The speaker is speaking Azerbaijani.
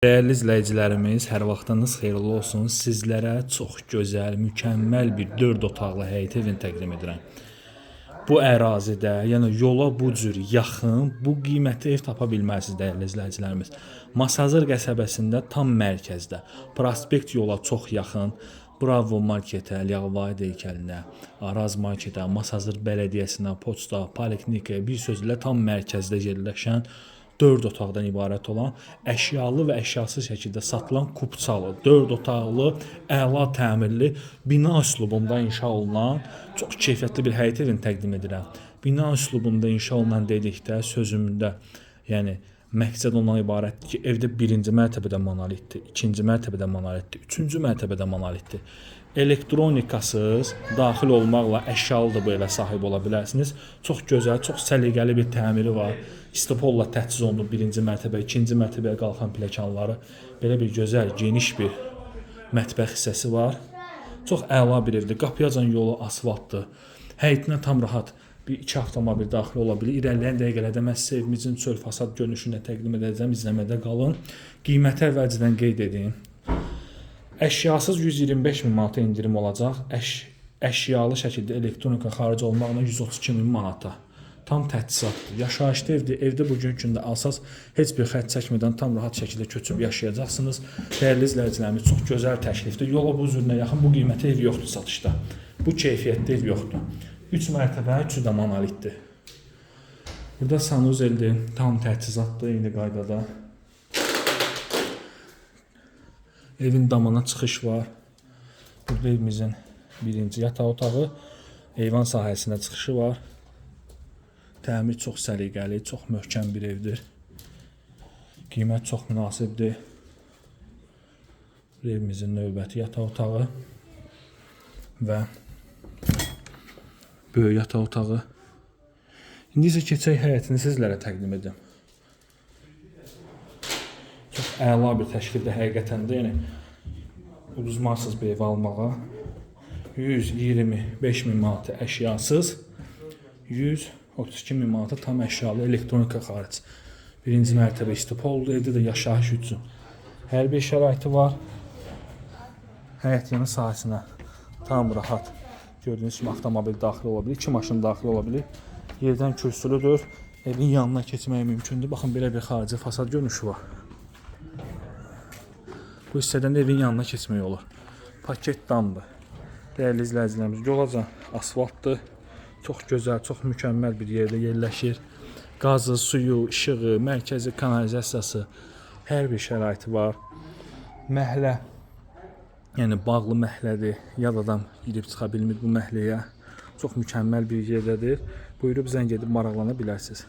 Değerli izləyicilərimiz, hər vaxtınız xeyirli olsun. Sizlərə çox gözəl, mükəmməl bir 4 otaqlı həyət evini təqdim edirəm. Bu ərazidə, yəni yola bu cür yaxın, bu qiymətli ev tapa bilmərsiniz dəyərli izləyicilərimiz. Masazır qəsəbəsində tam mərkəzdə, prospekt yola çox yaxın, Bravo marketə, Ləğvay heykəlinə, Araz marketə, Masazır bələdiyyəsinə, poçta, poliklinikaya, bir sözlə tam mərkəzdə yerləşən 4 otaqdan ibarət olan əşyalı və əşyasız şəkildə satılan kupçalı, 4 otaqlı, əla təmirli, bina üslubunda inşa olunan çox keyfiyyətli bir həyət evini təqdim edirəm. Bina üslubunda inşa olunan dedikdə, sözümdə, yəni məqsəd ondan ibarətdir ki, evdə birinci mərtəbədə monolitdir, ikinci mərtəbədə monolitdir, üçüncü mərtəbədə monolitdir. Elektronikasız daxil olmaqla əşyalı da bu evə sahib ola bilərsiniz. Çox gözəl, çox səliqəli bir təmiri var. İstipolla təchiz olunub birinci mərtəbə, ikinci mərtəbəyə qalxan pilləkənləri. Belə bir gözəl, geniş bir mətbəx hissəsi var. Çox əla bir evdir. Qapıyacan yolu asfaltdır. Həyətinə tam rahat bir 2 avtomobil daxil ola bilir. İrəliyən dəqiqələrdə mən sizə evimizin çöl fasad görünüşünü təqdim edəcəm. İzləmədə qalın. Qiyməti əvvəlcədən qeyd edeyim. Əşyasız 125 min manata indirim olacaq. Əşyalı şəkildə elektronika xaric olmaqla 132 min manata. Tam təchizatdır. Yaşayışlı evdir. Evdə bugün gündə alsaz heç bir xərc çəkmədən tam rahat şəkildə köçüb yaşayacaqsınız. Dəyərli izləyicilərimiz, çox gözəl təklifdir. Yola bu üzrünə yaxın, bu qiymətə ev yoxdur satışda. Bu keyfiyyətli ev yoxdur. 3 mərtəbə, 3 də monolitdir. Burada sanuzeldir, tam təchizatdır, eyni qaydada. Evin damına çıxış var. Burada evimizin birinci yataq otağı, eyvan sahəsinə çıxışı var. Təmir çox səliqəli, çox möhkəm bir evdir. Qiymət çox münasibdir. Evimizin növbəti yataq otağı və böyük yataq otağı. İndi isə keçək həyətini sizlərə təqdim edim. Çox əla bir təşkildə həqiqətən də, yəni uduzmarsınız bir ev almağa. 125 min manata əşyasız, 132 min manata tam əşyalı elektronika xaric. Birinci mərtəbə istipollu, evdə də yaşayış üçün hər bir şəraiti var. Həyət yanı sahəsinə tam rahat gördüyünüz kimi avtomobil daxil ola bilir, 2 maşın daxil ola bilir. Yerdən kürsülüdür, evin yanına keçmək mümkündür. Baxın, belə bir xarici fasad görünüşü var. Bu hissədən də evin yanına keçmək olur. Paket damdır. Dəyərli izləyicilərimiz, yolacan asfaltdır. Çox gözəl, çox mükəmməl bir yerdə yerləşir. Qazı, suyu, işığı, mərkəzi kanalizasiyası, hər bir şəraiti var. Məhlə, yəni bağlı məhlədir. Yad adam girib çıxa bilmir bu məhləyə. Çox mükəmməl bir yerdədir. Buyurub zəng edib maraqlana bilərsiniz.